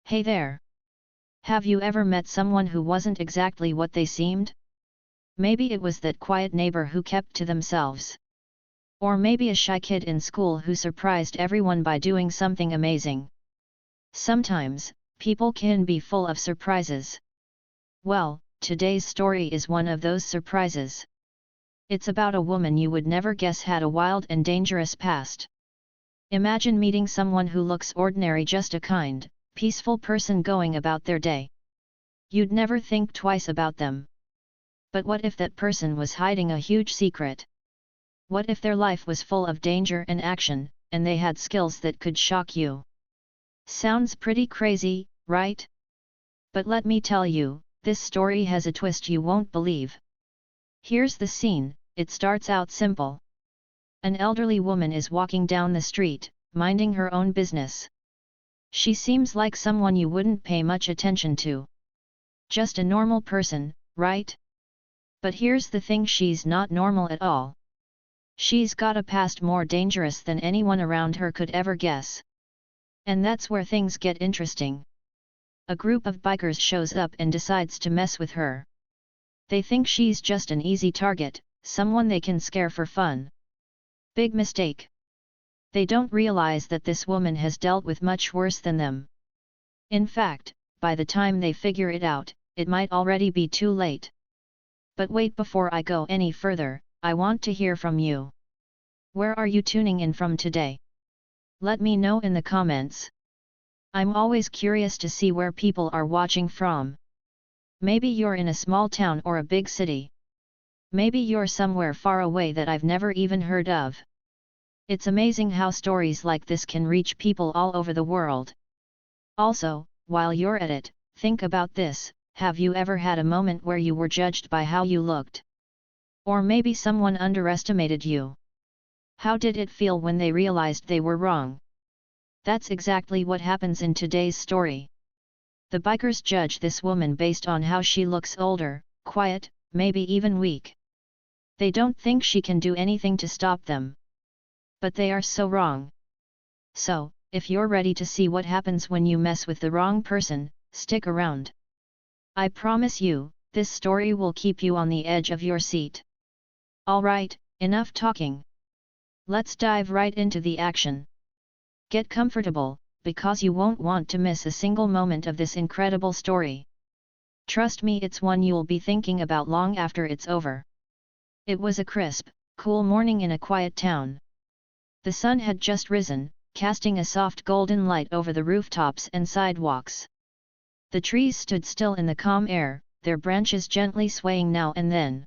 Hey there! Have you ever met someone who wasn't exactly what they seemed? Maybe it was that quiet neighbor who kept to themselves. Or maybe a shy kid in school who surprised everyone by doing something amazing. Sometimes, people can be full of surprises. Well, today's story is one of those surprises. It's about a woman you would never guess had a wild and dangerous past. Imagine meeting someone who looks ordinary, just a kind, peaceful person going about their day. You'd never think twice about them. But what if that person was hiding a huge secret? What if their life was full of danger and action, and they had skills that could shock you? Sounds pretty crazy, right? But let me tell you, this story has a twist you won't believe. Here's the scene. It starts out simple. An elderly woman is walking down the street, minding her own business. She seems like someone you wouldn't pay much attention to. Just a normal person, right? But here's the thing, she's not normal at all. She's got a past more dangerous than anyone around her could ever guess. And that's where things get interesting. A group of bikers shows up and decides to mess with her. They think she's just an easy target, someone they can scare for fun. Big mistake. They don't realize that this woman has dealt with much worse than them. In fact, by the time they figure it out, it might already be too late. But wait, before I go any further, I want to hear from you. Where are you tuning in from today? Let me know in the comments. I'm always curious to see where people are watching from. Maybe you're in a small town or a big city. Maybe you're somewhere far away that I've never even heard of. It's amazing how stories like this can reach people all over the world. Also, while you're at it, think about this: have you ever had a moment where you were judged by how you looked? Or maybe someone underestimated you? How did it feel when they realized they were wrong? That's exactly what happens in today's story. The bikers judge this woman based on how she looks: older, quiet, maybe even weak. They don't think she can do anything to stop them. But they are so wrong. So, if you're ready to see what happens when you mess with the wrong person, stick around. I promise you, this story will keep you on the edge of your seat. Alright, enough talking. Let's dive right into the action. Get comfortable, because you won't want to miss a single moment of this incredible story. Trust me, it's one you'll be thinking about long after it's over. It was a crisp, cool morning in a quiet town. The sun had just risen, casting a soft golden light over the rooftops and sidewalks. The trees stood still in the calm air, their branches gently swaying now and then.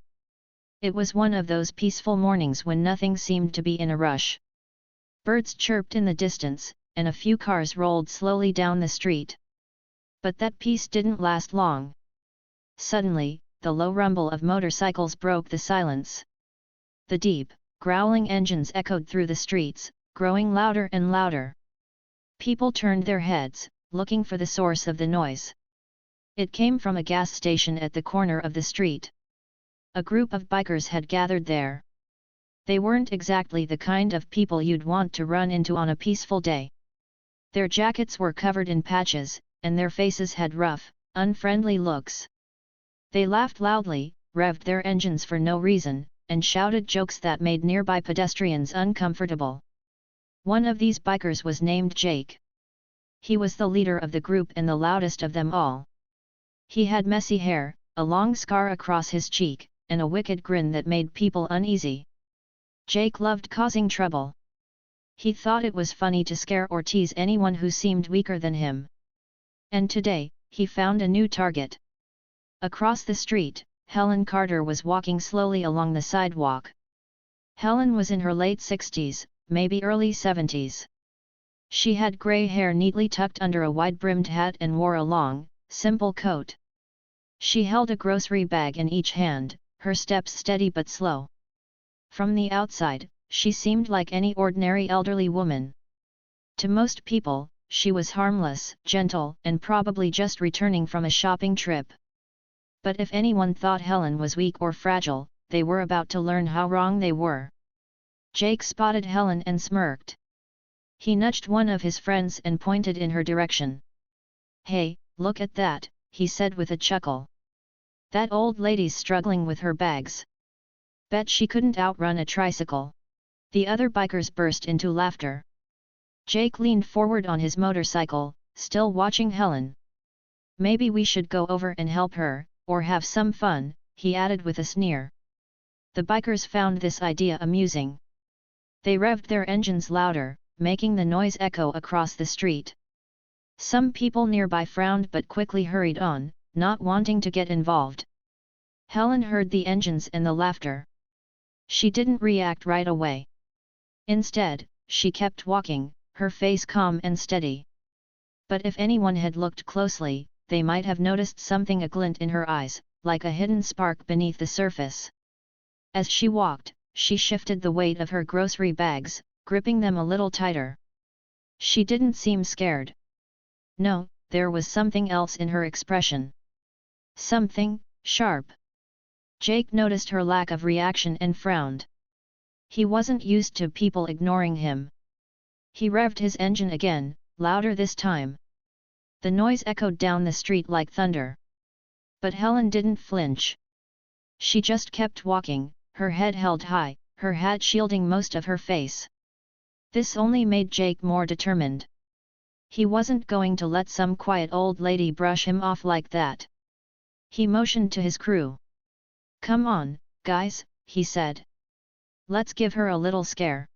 It was one of those peaceful mornings when nothing seemed to be in a rush. Birds chirped in the distance, and a few cars rolled slowly down the street. But that peace didn't last long. Suddenly, the low rumble of motorcycles broke the silence. The deep, growling engines echoed through the streets, growing louder and louder. People turned their heads, looking for the source of the noise. It came from a gas station at the corner of the street. A group of bikers had gathered there. They weren't exactly the kind of people you'd want to run into on a peaceful day. Their jackets were covered in patches, and their faces had rough, unfriendly looks. They laughed loudly, revved their engines for no reason, and shouted jokes that made nearby pedestrians uncomfortable. One of these bikers was named Jake. He was the leader of the group and the loudest of them all. He had messy hair, a long scar across his cheek, and a wicked grin that made people uneasy. Jake loved causing trouble. He thought it was funny to scare or tease anyone who seemed weaker than him. And today, he found a new target. Across the street, Helen Carter was walking slowly along the sidewalk. Helen was in her late 60s, maybe early 70s. She had gray hair neatly tucked under a wide-brimmed hat and wore a long, simple coat. She held a grocery bag in each hand, her steps steady but slow. From the outside, she seemed like any ordinary elderly woman. To most people, she was harmless, gentle, and probably just returning from a shopping trip. But if anyone thought Helen was weak or fragile, they were about to learn how wrong they were. Jake spotted Helen and smirked. He nudged one of his friends and pointed in her direction. "Hey, look at that," he said with a chuckle. "That old lady's struggling with her bags. Bet she couldn't outrun a tricycle." The other bikers burst into laughter. Jake leaned forward on his motorcycle, still watching Helen. "Maybe we should go over and help her, or have some fun," he added with a sneer. The bikers found this idea amusing. They revved their engines louder, making the noise echo across the street. Some people nearby frowned but quickly hurried on, not wanting to get involved. Helen heard the engines and the laughter. She didn't react right away. Instead, she kept walking, her face calm and steady. But if anyone had looked closely, they might have noticed something, a glint in her eyes, like a hidden spark beneath the surface. As she walked, she shifted the weight of her grocery bags, gripping them a little tighter. She didn't seem scared. No, there was something else in her expression. Something sharp. Jake noticed her lack of reaction and frowned. He wasn't used to people ignoring him. He revved his engine again, louder this time. The noise echoed down the street like thunder. But Helen didn't flinch. She just kept walking, her head held high, her hat shielding most of her face. This only made Jake more determined. He wasn't going to let some quiet old lady brush him off like that. He motioned to his crew. "Come on, guys," he said. "Let's give her a little scare."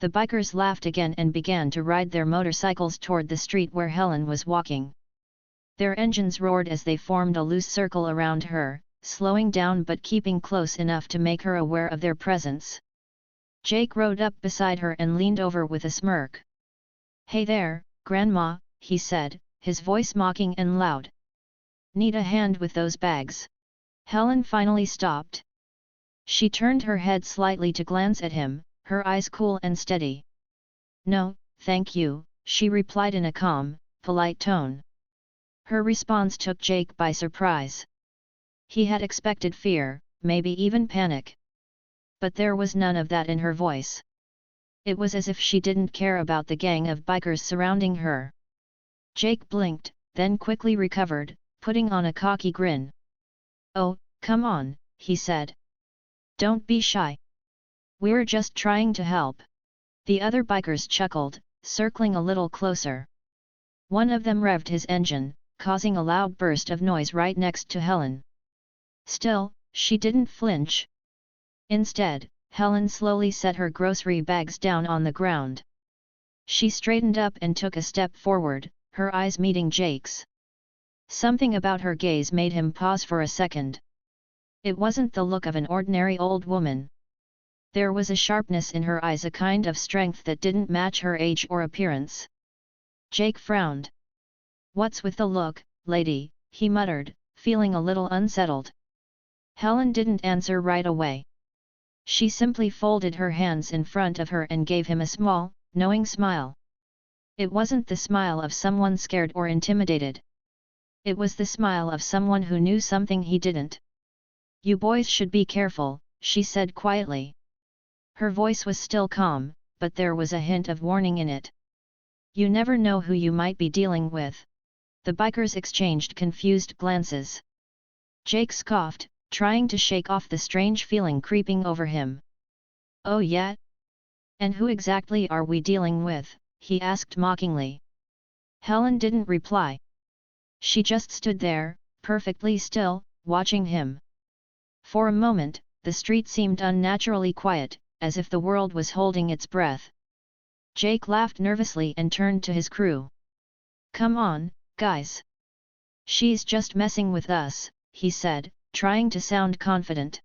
The bikers laughed again and began to ride their motorcycles toward the street where Helen was walking. Their engines roared as they formed a loose circle around her, slowing down but keeping close enough to make her aware of their presence. Jake rode up beside her and leaned over with a smirk. "Hey there, Grandma," he said, his voice mocking and loud. "Need a hand with those bags?" Helen finally stopped. She turned her head slightly to glance at him, her eyes cool and steady. "No, thank you," she replied in a calm, polite tone. Her response took Jake by surprise. He had expected fear, maybe even panic. But there was none of that in her voice. It was as if she didn't care about the gang of bikers surrounding her. Jake blinked, then quickly recovered, putting on a cocky grin. "Oh, come on," he said. "Don't be shy. We're just trying to help." The other bikers chuckled, circling a little closer. One of them revved his engine, causing a loud burst of noise right next to Helen. Still, she didn't flinch. Instead, Helen slowly set her grocery bags down on the ground. She straightened up and took a step forward, her eyes meeting Jake's. Something about her gaze made him pause for a second. It wasn't the look of an ordinary old woman. There was a sharpness in her eyes, a kind of strength that didn't match her age or appearance. Jake frowned. "What's with the look, lady?" he muttered, feeling a little unsettled. Helen didn't answer right away. She simply folded her hands in front of her and gave him a small, knowing smile. It wasn't the smile of someone scared or intimidated. It was the smile of someone who knew something he didn't. "You boys should be careful," she said quietly. Her voice was still calm, but there was a hint of warning in it. "You never know who you might be dealing with." The bikers exchanged confused glances. Jake scoffed, trying to shake off the strange feeling creeping over him. "Oh yeah? And who exactly are we dealing with?" he asked mockingly. Helen didn't reply. She just stood there, perfectly still, watching him. For a moment, the street seemed unnaturally quiet, as if the world was holding its breath. Jake laughed nervously and turned to his crew. "Come on, guys. She's just messing with us," he said, trying to sound confident.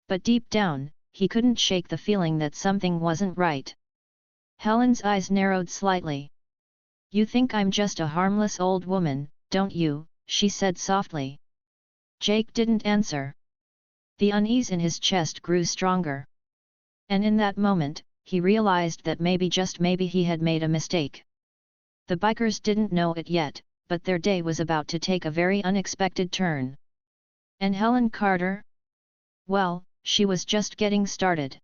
But deep down, he couldn't shake the feeling that something wasn't right. Helen's eyes narrowed slightly. "You think I'm just a harmless old woman, don't you?" she said softly. Jake didn't answer. The unease in his chest grew stronger. And in that moment, he realized that maybe, just maybe, he had made a mistake. The bikers didn't know it yet, but their day was about to take a very unexpected turn. And Helen Carter? Well, she was just getting started.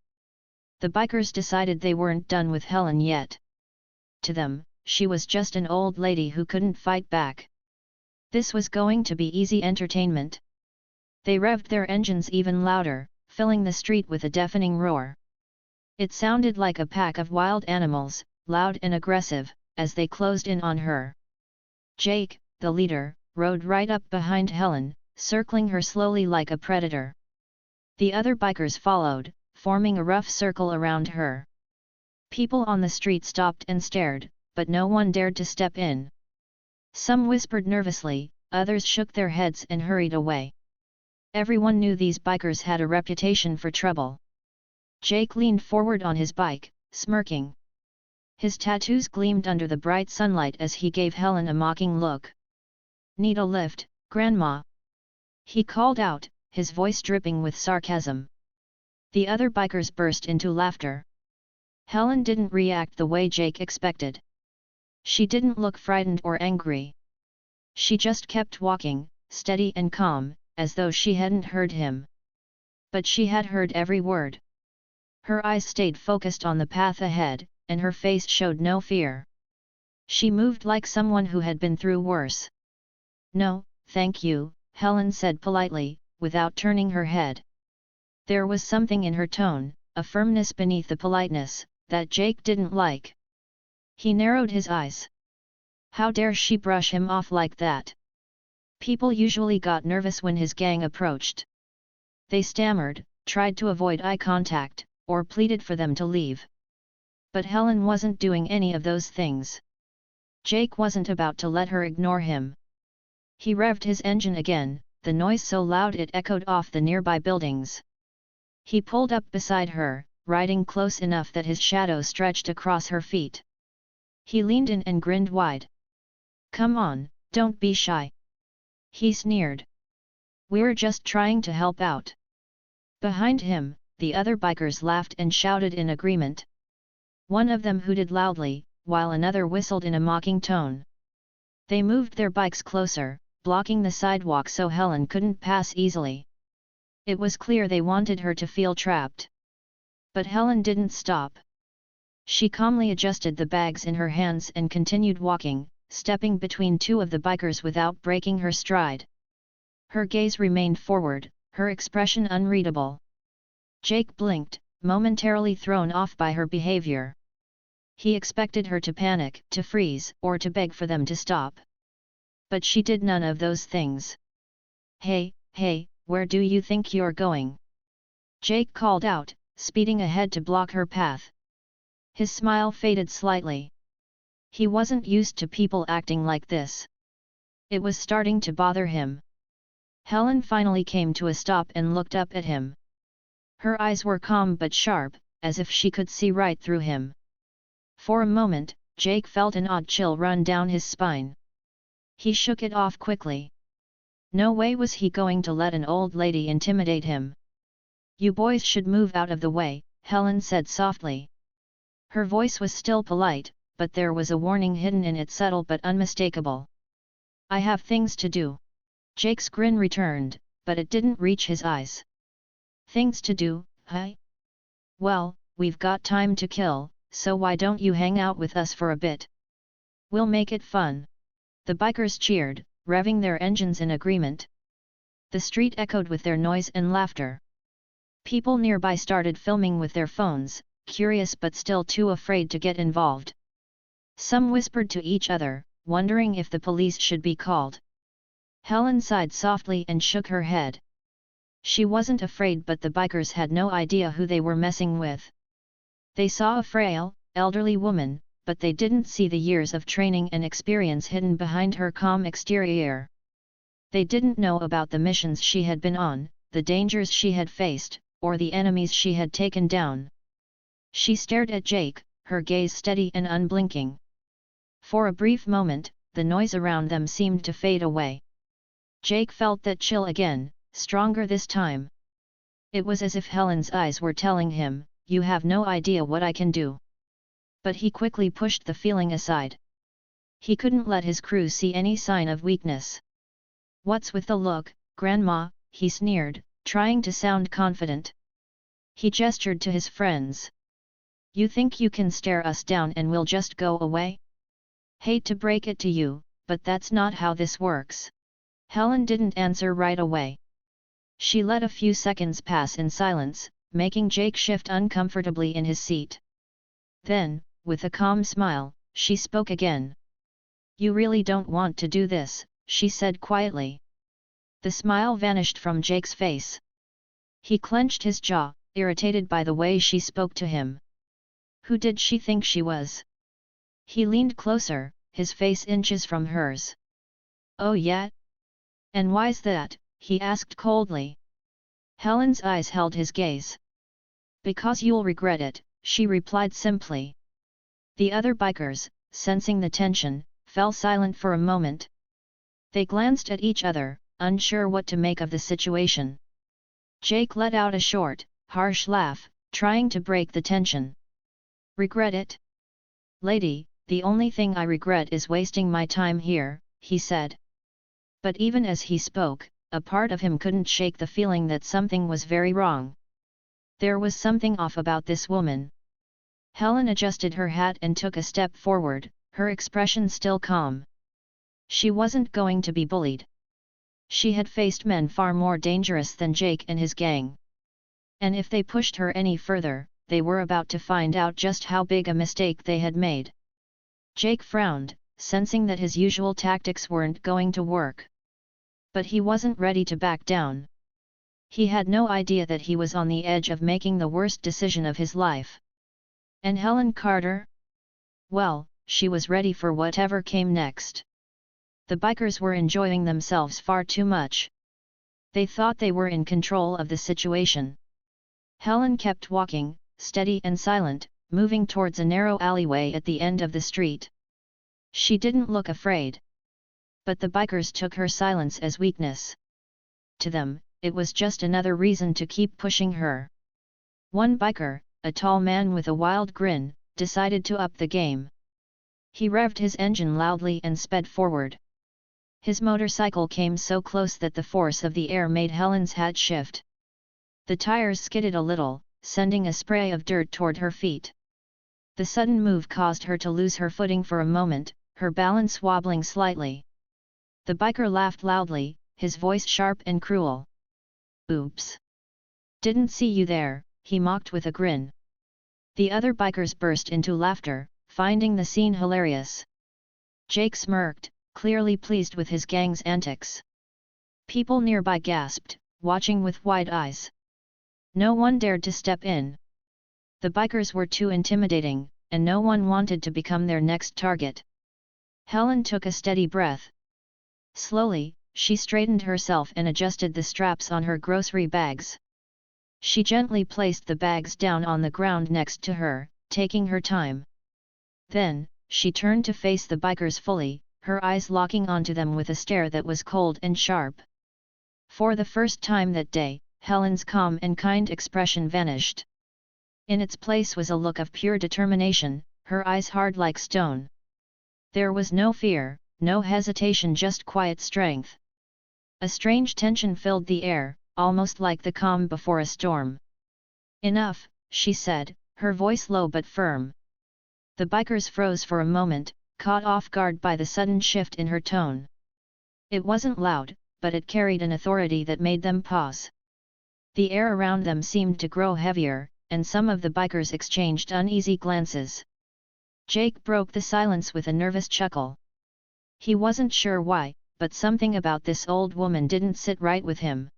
The bikers decided they weren't done with Helen yet. To them, she was just an old lady who couldn't fight back. This was going to be easy entertainment. They revved their engines even louder, filling the street with a deafening roar. It sounded like a pack of wild animals, loud and aggressive, as they closed in on her. Jake, the leader, rode right up behind Helen, circling her slowly like a predator. The other bikers followed, forming a rough circle around her. People on the street stopped and stared, but no one dared to step in. Some whispered nervously, others shook their heads and hurried away. Everyone knew these bikers had a reputation for trouble. Jake leaned forward on his bike, smirking. His tattoos gleamed under the bright sunlight as he gave Helen a mocking look. "Need a lift, Grandma?" he called out, his voice dripping with sarcasm. The other bikers burst into laughter. Helen didn't react the way Jake expected. She didn't look frightened or angry. She just kept walking, steady and calm, as though she hadn't heard him. But she had heard every word. Her eyes stayed focused on the path ahead, and her face showed no fear. She moved like someone who had been through worse. "No, thank you," Helen said politely, without turning her head. There was something in her tone, a firmness beneath the politeness, that Jake didn't like. He narrowed his eyes. How dare she brush him off like that? People usually got nervous when his gang approached. They stammered, tried to avoid eye contact, or pleaded for them to leave. But Helen wasn't doing any of those things. Jake wasn't about to let her ignore him. He revved his engine again, the noise so loud it echoed off the nearby buildings. He pulled up beside her, riding close enough that his shadow stretched across her feet. He leaned in and grinned wide. "Come on, don't be shy," he sneered. "We're just trying to help out." Behind him, the other bikers laughed and shouted in agreement. One of them hooted loudly, while another whistled in a mocking tone. They moved their bikes closer, blocking the sidewalk so Helen couldn't pass easily. It was clear they wanted her to feel trapped. But Helen didn't stop. She calmly adjusted the bags in her hands and continued walking, stepping between two of the bikers without breaking her stride. Her gaze remained forward, her expression unreadable. Jake blinked, momentarily thrown off by her behavior. He expected her to panic, to freeze, or to beg for them to stop. But she did none of those things. Hey, where do you think you're going?" Jake called out, speeding ahead to block her path. His smile faded slightly. He wasn't used to people acting like this. It was starting to bother him. Helen finally came to a stop and looked up at him. Her eyes were calm but sharp, as if she could see right through him. For a moment, Jake felt an odd chill run down his spine. He shook it off quickly. No way was he going to let an old lady intimidate him. "You boys should move out of the way," Helen said softly. Her voice was still polite, but there was a warning hidden in it, subtle but unmistakable. "I have things to do." Jake's grin returned, but it didn't reach his eyes. "Things to do, huh? Well, we've got time to kill, so why don't you hang out with us for a bit? We'll make it fun." The bikers cheered, revving their engines in agreement. The street echoed with their noise and laughter. People nearby started filming with their phones, curious but still too afraid to get involved. Some whispered to each other, wondering if the police should be called. Helen sighed softly and shook her head. She wasn't afraid, but the bikers had no idea who they were messing with. They saw a frail, elderly woman, but they didn't see the years of training and experience hidden behind her calm exterior. They didn't know about the missions she had been on, the dangers she had faced, or the enemies she had taken down. She stared at Jake, her gaze steady and unblinking. For a brief moment, the noise around them seemed to fade away. Jake felt that chill again, stronger this time. It was as if Helen's eyes were telling him, "You have no idea what I can do." But he quickly pushed the feeling aside. He couldn't let his crew see any sign of weakness. "What's with the look, Grandma?" he sneered, trying to sound confident. He gestured to his friends. "You think you can stare us down and we'll just go away? Hate to break it to you, but that's not how this works." Helen didn't answer right away. She let a few seconds pass in silence, making Jake shift uncomfortably in his seat. Then, with a calm smile, she spoke again. "You really don't want to do this," she said quietly. The smile vanished from Jake's face. He clenched his jaw, irritated by the way she spoke to him. Who did she think she was? He leaned closer, his face inches from hers. "Oh yeah? And why's that?" he asked coldly. Helen's eyes held his gaze. "Because you'll regret it," she replied simply. The other bikers, sensing the tension, fell silent for a moment. They glanced at each other, unsure what to make of the situation. Jake let out a short, harsh laugh, trying to break the tension. "Regret it? Lady, the only thing I regret is wasting my time here," he said. But even as he spoke, a part of him couldn't shake the feeling that something was very wrong. There was something off about this woman. Helen adjusted her hat and took a step forward, her expression still calm. She wasn't going to be bullied. She had faced men far more dangerous than Jake and his gang. And if they pushed her any further, they were about to find out just how big a mistake they had made. Jake frowned, sensing that his usual tactics weren't going to work. But he wasn't ready to back down. He had no idea that he was on the edge of making the worst decision of his life. And Helen Carter? Well, she was ready for whatever came next. The bikers were enjoying themselves far too much. They thought they were in control of the situation. Helen kept walking, steady and silent, moving towards a narrow alleyway at the end of the street. She didn't look afraid. But the bikers took her silence as weakness. To them, it was just another reason to keep pushing her. One biker, a tall man with a wild grin, decided to up the game. He revved his engine loudly and sped forward. His motorcycle came so close that the force of the air made Helen's hat shift. The tires skidded a little, sending a spray of dirt toward her feet. The sudden move caused her to lose her footing for a moment, her balance wobbling slightly. The biker laughed loudly, his voice sharp and cruel. "Oops! Didn't see you there," he mocked with a grin. The other bikers burst into laughter, finding the scene hilarious. Jake smirked, clearly pleased with his gang's antics. People nearby gasped, watching with wide eyes. No one dared to step in. The bikers were too intimidating, and no one wanted to become their next target. Helen took a steady breath. Slowly, she straightened herself and adjusted the straps on her grocery bags. She gently placed the bags down on the ground next to her, taking her time. Then, she turned to face the bikers fully, her eyes locking onto them with a stare that was cold and sharp. For the first time that day, Helen's calm and kind expression vanished. In its place was a look of pure determination, her eyes hard like stone. There was no fear, no hesitation, just quiet strength. A strange tension filled the air, almost like the calm before a storm. "Enough," she said, her voice low but firm. The bikers froze for a moment, caught off guard by the sudden shift in her tone. It wasn't loud, but it carried an authority that made them pause. The air around them seemed to grow heavier, and some of the bikers exchanged uneasy glances. Jake broke the silence with a nervous chuckle. He wasn't sure why, but something about this old woman didn't sit right with him.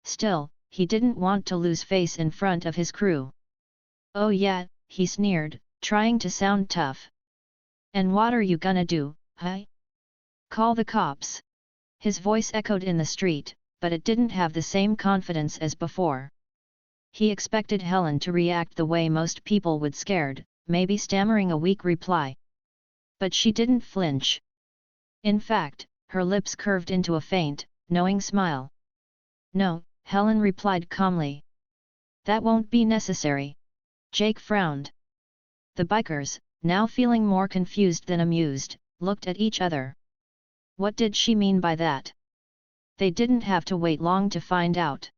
Still, he didn't want to lose face in front of his crew. "Oh yeah," he sneered, trying to sound tough. "And what are you gonna do, huh? Call the cops?" His voice echoed in the street, but it didn't have the same confidence as before. He expected Helen to react the way most people would, scared, maybe stammering a weak reply. But she didn't flinch. In fact, her lips curved into a faint, knowing smile. "No," Helen replied calmly. "That won't be necessary." Jake frowned. The bikers, now feeling more confused than amused, looked at each other. What did she mean by that? They didn't have to wait long to find out.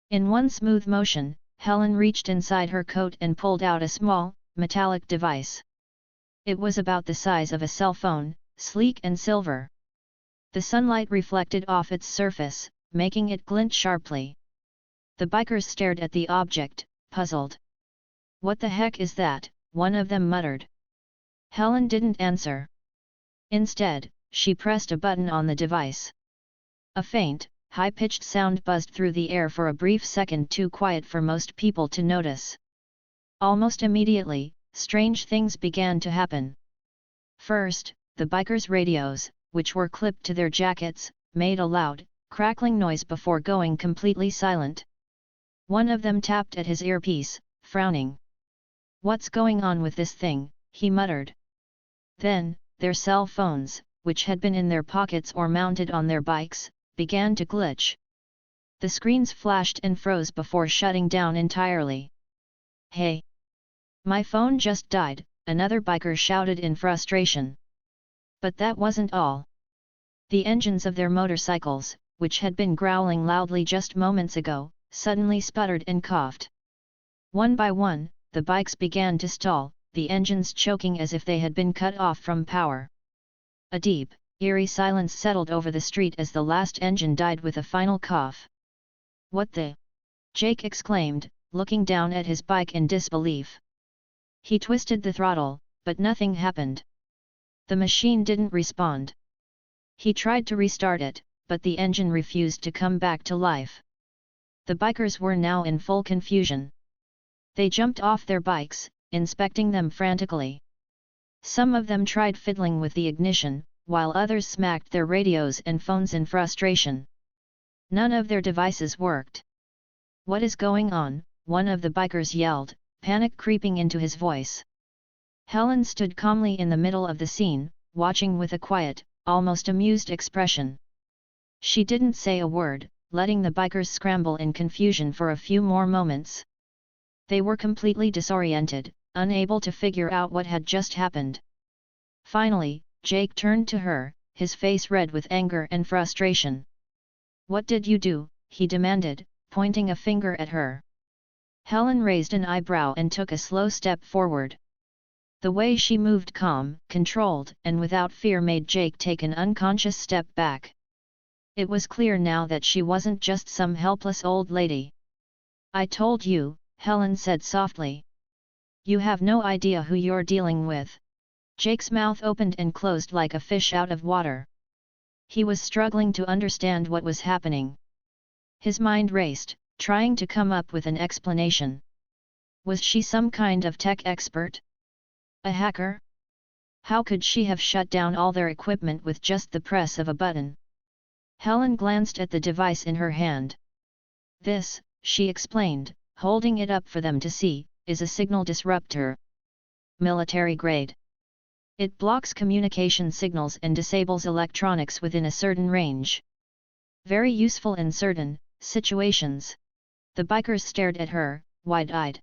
In one smooth motion, Helen reached inside her coat and pulled out a small, metallic device. It was about the size of a cell phone, sleek and silver. The sunlight reflected off its surface, making it glint sharply. The bikers stared at the object, puzzled. "What the heck is that?" one of them muttered. Helen didn't answer. Instead, she pressed a button on the device. A faint, high-pitched sound buzzed through the air for a brief second, too quiet for most people to notice. Almost immediately, strange things began to happen. First, the bikers' radios, which were clipped to their jackets, made a loud, crackling noise before going completely silent. One of them tapped at his earpiece, frowning. "What's going on with this thing?" he muttered. Then, their cell phones, which had been in their pockets or mounted on their bikes, began to glitch. The screens flashed and froze before shutting down entirely. "Hey! My phone just died," another biker shouted in frustration. But that wasn't all. The engines of their motorcycles, which had been growling loudly just moments ago, suddenly sputtered and coughed. One by one, the bikes began to stall, the engines choking as if they had been cut off from power. A deep, eerie silence settled over the street as the last engine died with a final cough. "What the?" Jake exclaimed, looking down at his bike in disbelief. He twisted the throttle, but nothing happened. The machine didn't respond. He tried to restart it, but the engine refused to come back to life. The bikers were now in full confusion. They jumped off their bikes, inspecting them frantically. Some of them tried fiddling with the ignition, while others smacked their radios and phones in frustration. None of their devices worked. "What is going on?" one of the bikers yelled, panic creeping into his voice. Helen stood calmly in the middle of the scene, watching with a quiet, almost amused expression. She didn't say a word, letting the bikers scramble in confusion for a few more moments. They were completely disoriented, unable to figure out what had just happened. Finally, Jake turned to her, his face red with anger and frustration. "What did you do?" he demanded, pointing a finger at her. Helen raised an eyebrow and took a slow step forward. The way she moved, calm, controlled, and without fear, made Jake take an unconscious step back. It was clear now that she wasn't just some helpless old lady. "I told you," Helen said softly. "You have no idea who you're dealing with." Jake's mouth opened and closed like a fish out of water. He was struggling to understand what was happening. His mind raced, trying to come up with an explanation. Was she some kind of tech expert? A hacker? How could she have shut down all their equipment with just the press of a button? Helen glanced at the device in her hand. "This," she explained, holding it up for them to see, "is a signal disruptor. Military grade. It blocks communication signals and disables electronics within a certain range. Very useful in certain situations." The bikers stared at her, wide-eyed.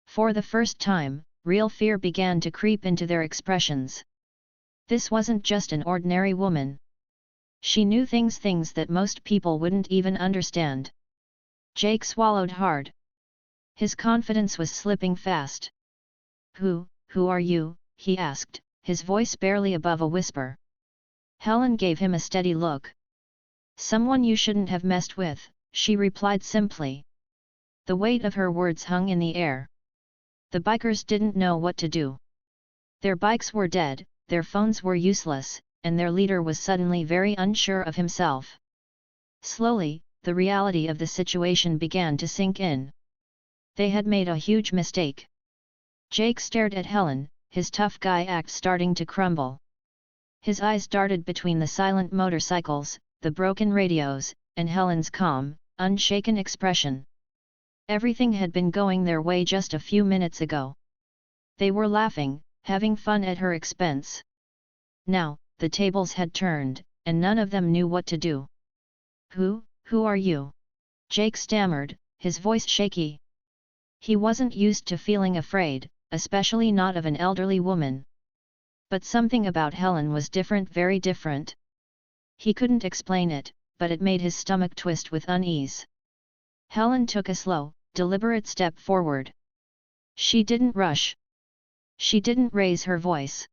For the first time, real fear began to creep into their expressions. This wasn't just an ordinary woman. She knew things that most people wouldn't even understand. Jake swallowed hard. His confidence was slipping fast. Who are you?" he asked, his voice barely above a whisper. Helen gave him a steady look. "Someone you shouldn't have messed with," she replied simply. The weight of her words hung in the air. The bikers didn't know what to do. Their bikes were dead, their phones were useless, and their leader was suddenly very unsure of himself. Slowly, the reality of the situation began to sink in. They had made a huge mistake. Jake stared at Helen, his tough guy act starting to crumble. His eyes darted between the silent motorcycles, the broken radios, and Helen's calm, unshaken expression. Everything had been going their way just a few minutes ago. They were laughing, having fun at her expense. Now, the tables had turned, and none of them knew what to do. Who are you?" Jake stammered, his voice shaky. He wasn't used to feeling afraid, especially not of an elderly woman. But something about Helen was different, very different. He couldn't explain it, but it made his stomach twist with unease. Helen took a slow, deliberate step forward. She didn't rush. She didn't raise her voice.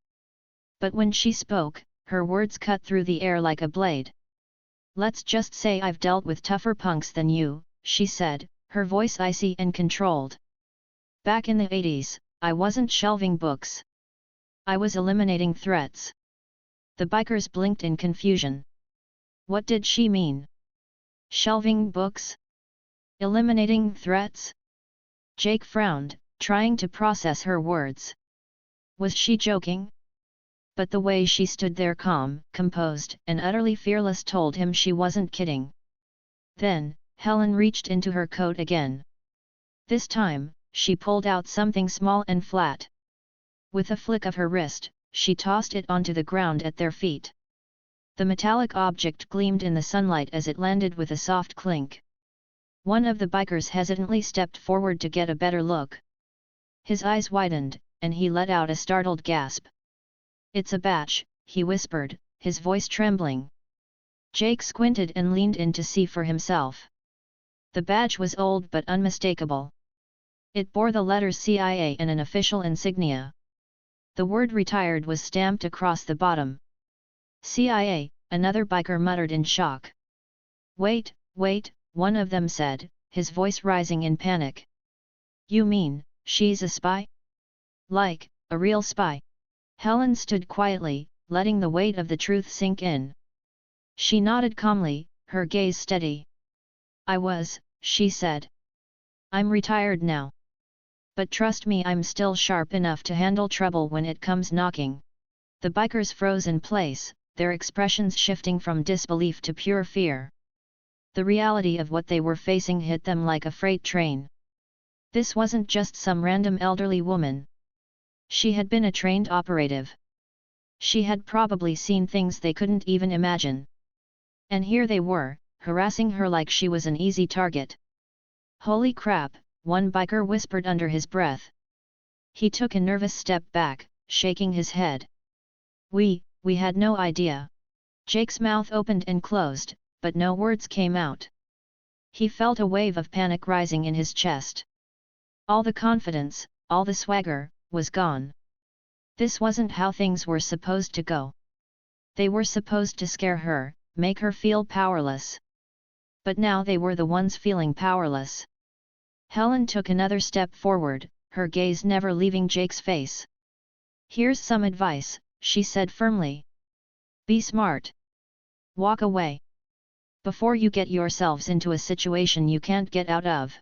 But when she spoke, her words cut through the air like a blade. "Let's just say I've dealt with tougher punks than you," she said, her voice icy and controlled. "Back in the 80s, I wasn't shelving books. I was eliminating threats." The bikers blinked in confusion. What did she mean? Shelving books? Eliminating threats? Jake frowned, trying to process her words. Was she joking? But the way she stood there calm, composed, and utterly fearless told him she wasn't kidding. Then, Helen reached into her coat again. This time, she pulled out something small and flat. With a flick of her wrist, she tossed it onto the ground at their feet. The metallic object gleamed in the sunlight as it landed with a soft clink. One of the bikers hesitantly stepped forward to get a better look. His eyes widened, and he let out a startled gasp. "It's a batch," he whispered, his voice trembling. Jake squinted and leaned in to see for himself. The badge was old but unmistakable. It bore the letters CIA and an official insignia. The word "retired" was stamped across the bottom. "CIA," another biker muttered in shock. "Wait, wait," one of them said, his voice rising in panic. "You mean, she's a spy? Like, a real spy?" Helen stood quietly, letting the weight of the truth sink in. She nodded calmly, her gaze steady. "I was," she said. "I'm retired now. But trust me, I'm still sharp enough to handle trouble when it comes knocking." The bikers froze in place, their expressions shifting from disbelief to pure fear. The reality of what they were facing hit them like a freight train. This wasn't just some random elderly woman. She had been a trained operative. She had probably seen things they couldn't even imagine. And here they were, harassing her like she was an easy target. "Holy crap," one biker whispered under his breath. He took a nervous step back, shaking his head. We had no idea." Jake's mouth opened and closed, but no words came out. He felt a wave of panic rising in his chest. All the confidence, all the swagger, was gone. This wasn't how things were supposed to go. They were supposed to scare her, make her feel powerless. But now they were the ones feeling powerless. Helen took another step forward, her gaze never leaving Jake's face. "Here's some advice," she said firmly. "Be smart. Walk away. Before you get yourselves into a situation you can't get out of."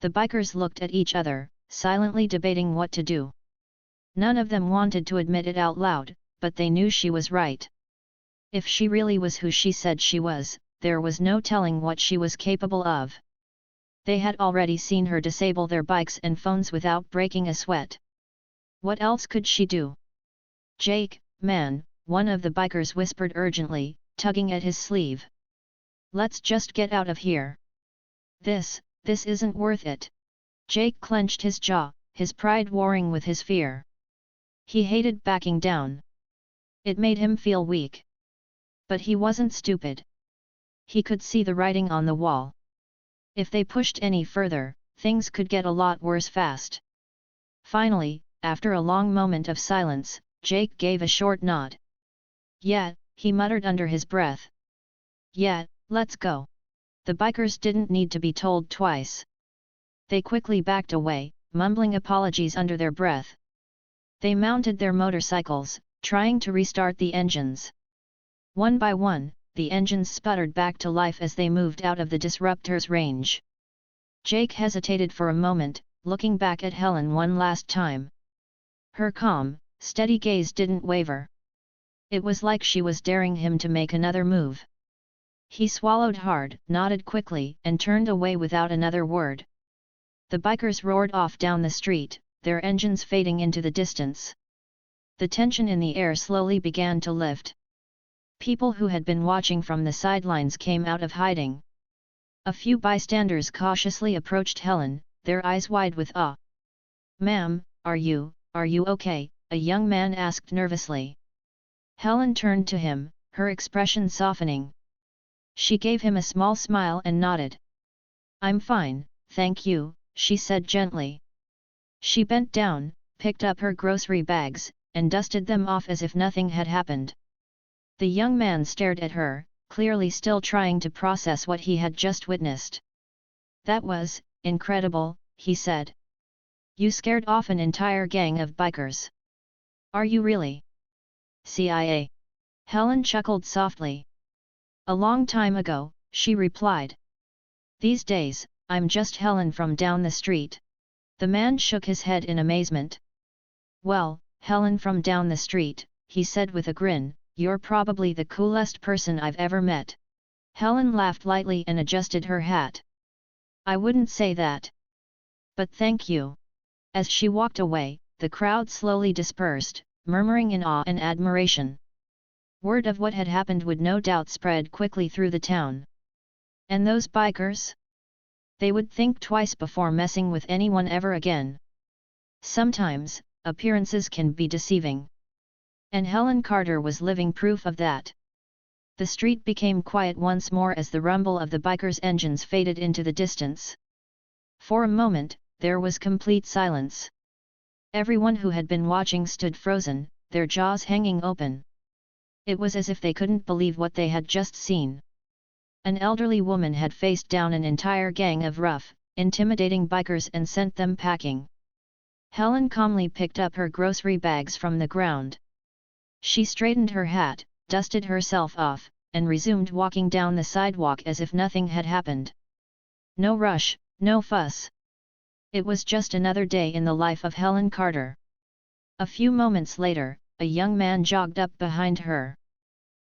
The bikers looked at each other, silently debating what to do. None of them wanted to admit it out loud, but they knew she was right. If she really was who she said she was, there was no telling what she was capable of. They had already seen her disable their bikes and phones without breaking a sweat. What else could she do? "Jake, man," one of the bikers whispered urgently, tugging at his sleeve. "Let's just get out of here. This isn't worth it." Jake clenched his jaw, his pride warring with his fear. He hated backing down. It made him feel weak. But he wasn't stupid. He could see the writing on the wall. If they pushed any further, things could get a lot worse fast. Finally, after a long moment of silence, Jake gave a short nod. "Yeah," he muttered under his breath. "Yeah, let's go." The bikers didn't need to be told twice. They quickly backed away, mumbling apologies under their breath. They mounted their motorcycles, trying to restart the engines. One by one, the engines sputtered back to life as they moved out of the disruptor's range. Jake hesitated for a moment, looking back at Helen one last time. Her calm, steady gaze didn't waver. It was like she was daring him to make another move. He swallowed hard, nodded quickly, and turned away without another word. The bikers roared off down the street, their engines fading into the distance. The tension in the air slowly began to lift. People who had been watching from the sidelines came out of hiding. A few bystanders cautiously approached Helen, their eyes wide with awe. "Ma'am, are you okay?" a young man asked nervously. Helen turned to him, her expression softening. She gave him a small smile and nodded. "I'm fine, thank you," she said gently. She bent down, picked up her grocery bags, and dusted them off as if nothing had happened. The young man stared at her, clearly still trying to process what he had just witnessed. That was incredible, he said. You scared off an entire gang of bikers. Are you really? CIA. Helen chuckled softly. A long time ago, she replied. These days, I'm just Helen from down the street. The man shook his head in amazement. Well, Helen from down the street, he said with a grin, you're probably the coolest person I've ever met. Helen laughed lightly and adjusted her hat. I wouldn't say that. But thank you. As she walked away, the crowd slowly dispersed, murmuring in awe and admiration. Word of what had happened would no doubt spread quickly through the town. And those bikers? They would think twice before messing with anyone ever again. Sometimes, appearances can be deceiving. And Helen Carter was living proof of that. The street became quiet once more as the rumble of the bikers' engines faded into the distance. For a moment, there was complete silence. Everyone who had been watching stood frozen, their jaws hanging open. It was as if they couldn't believe what they had just seen. An elderly woman had faced down an entire gang of rough, intimidating bikers and sent them packing. Helen calmly picked up her grocery bags from the ground. She straightened her hat, dusted herself off, and resumed walking down the sidewalk as if nothing had happened. No rush, no fuss. It was just another day in the life of Helen Carter. A few moments later, a young man jogged up behind her.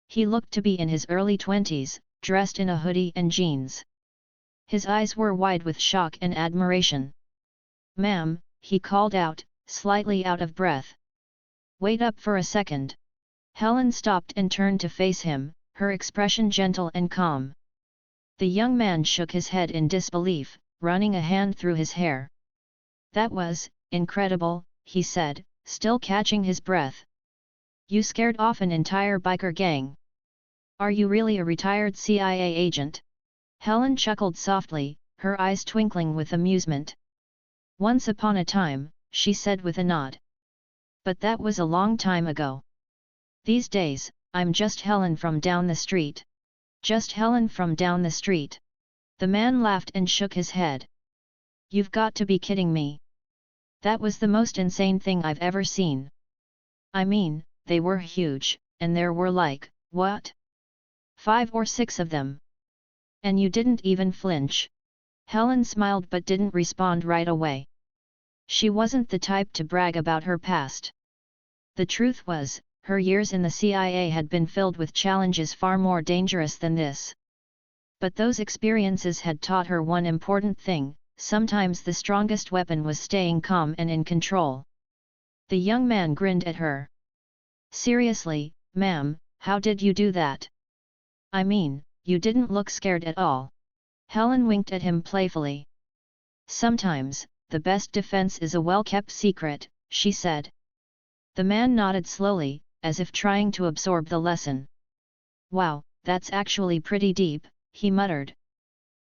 He looked to be in his early 20s, dressed in a hoodie and jeans. His eyes were wide with shock and admiration. Ma'am, he called out, slightly out of breath. Wait up for a second. Helen stopped and turned to face him, her expression gentle and calm. The young man shook his head in disbelief, running a hand through his hair. That was incredible, he said, still catching his breath. You scared off an entire biker gang. Are you really a retired CIA agent? Helen chuckled softly, her eyes twinkling with amusement. Once upon a time, she said with a nod. But that was a long time ago. These days, I'm just Helen from down the street. Just Helen from down the street. The man laughed and shook his head. You've got to be kidding me. That was the most insane thing I've ever seen. I mean, they were huge, and there were like, what? 5 or 6 of them. And you didn't even flinch. Helen smiled but didn't respond right away. She wasn't the type to brag about her past. The truth was, her years in the CIA had been filled with challenges far more dangerous than this. But those experiences had taught her one important thing: sometimes the strongest weapon was staying calm and in control. The young man grinned at her. Seriously, ma'am, how did you do that? I mean, you didn't look scared at all. Helen winked at him playfully. Sometimes, the best defense is a well-kept secret, she said. The man nodded slowly, as if trying to absorb the lesson. Wow, that's actually pretty deep, he muttered.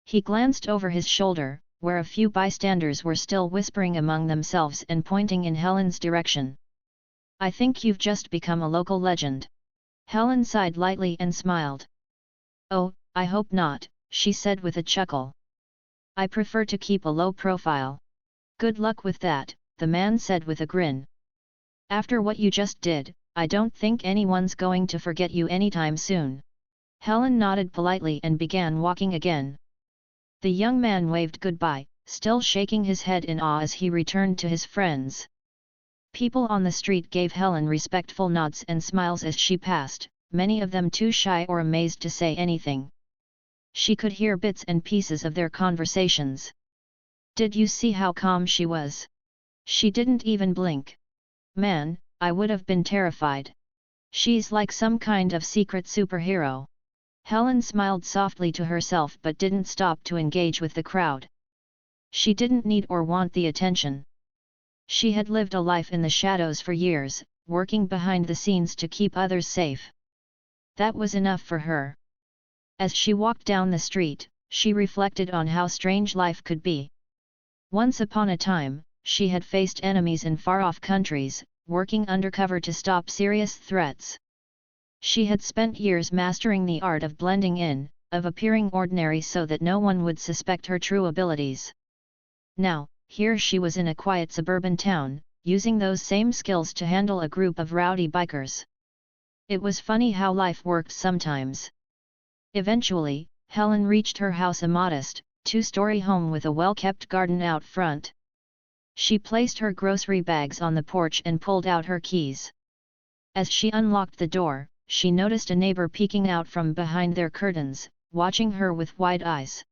He glanced over his shoulder, where a few bystanders were still whispering among themselves and pointing in Helen's direction. I think you've just become a local legend. Helen sighed lightly and smiled. Oh, I hope not, she said with a chuckle. I prefer to keep a low profile. Good luck with that, the man said with a grin. After what you just did, I don't think anyone's going to forget you anytime soon. Helen nodded politely and began walking again. The young man waved goodbye, still shaking his head in awe as he returned to his friends. People on the street gave Helen respectful nods and smiles as she passed, many of them too shy or amazed to say anything. She could hear bits and pieces of their conversations. Did you see how calm she was? She didn't even blink. Man, I would have been terrified. She's like some kind of secret superhero. Helen smiled softly to herself but didn't stop to engage with the crowd. She didn't need or want the attention. She had lived a life in the shadows for years, working behind the scenes to keep others safe. That was enough for her. As she walked down the street, she reflected on how strange life could be. Once upon a time, she had faced enemies in far-off countries, working undercover to stop serious threats. She had spent years mastering the art of blending in, of appearing ordinary so that no one would suspect her true abilities. Now, here she was in a quiet suburban town, using those same skills to handle a group of rowdy bikers. It was funny how life worked sometimes. Eventually, Helen reached her house, a modest, two-story home with a well-kept garden out front. She placed her grocery bags on the porch and pulled out her keys. As she unlocked the door, she noticed a neighbor peeking out from behind their curtains, watching her with wide eyes.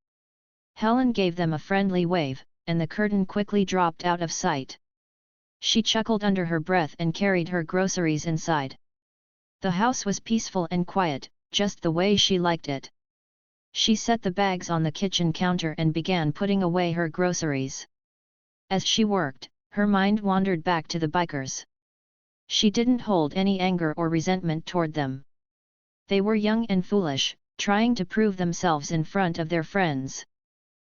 Helen gave them a friendly wave, and the curtain quickly dropped out of sight. She chuckled under her breath and carried her groceries inside. The house was peaceful and quiet, just the way she liked it. She set the bags on the kitchen counter and began putting away her groceries. As she worked, her mind wandered back to the bikers. She didn't hold any anger or resentment toward them. They were young and foolish, trying to prove themselves in front of their friends.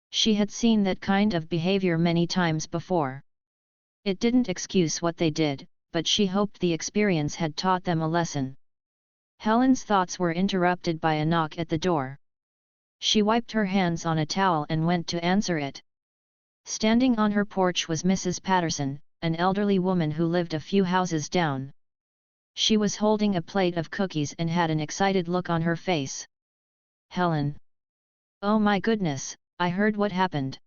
She had seen that kind of behavior many times before. It didn't excuse what they did, but she hoped the experience had taught them a lesson. Helen's thoughts were interrupted by a knock at the door. She wiped her hands on a towel and went to answer it. Standing on her porch was Mrs. Patterson, an elderly woman who lived a few houses down. She was holding a plate of cookies and had an excited look on her face. "Helen! Oh my goodness, I heard what happened!"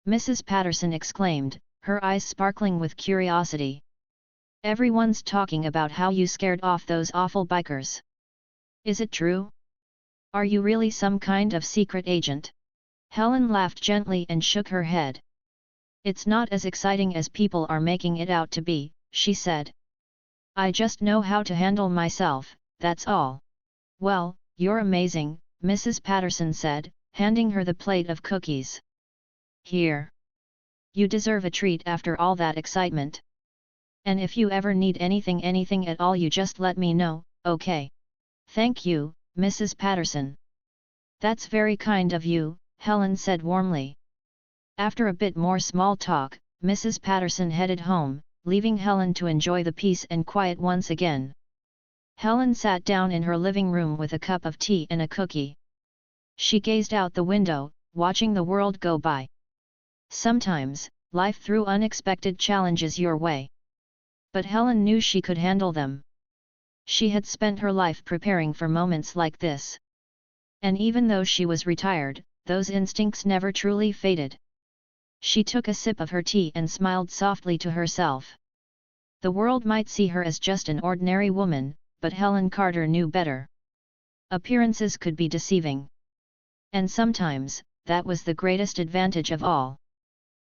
Mrs. Patterson exclaimed, her eyes sparkling with curiosity. "Everyone's talking about how you scared off those awful bikers. Is it true? Are you really some kind of secret agent?" Helen laughed gently and shook her head. "It's not as exciting as people are making it out to be," she said. "I just know how to handle myself, that's all." "Well, you're amazing," Mrs. Patterson said, handing her the plate of cookies. "Here. You deserve a treat after all that excitement. And if you ever need anything at all, you just let me know, okay?" "Thank you, Mrs. Patterson." "That's very kind of you," Helen said warmly. After a bit more small talk, Mrs. Patterson headed home, leaving Helen to enjoy the peace and quiet once again. Helen sat down in her living room with a cup of tea and a cookie. She gazed out the window, watching the world go by. Sometimes, life threw unexpected challenges your way. But Helen knew she could handle them. She had spent her life preparing for moments like this. And even though she was retired, those instincts never truly faded. She took a sip of her tea and smiled softly to herself. The world might see her as just an ordinary woman, but Helen Carter knew better. Appearances could be deceiving. And sometimes, that was the greatest advantage of all.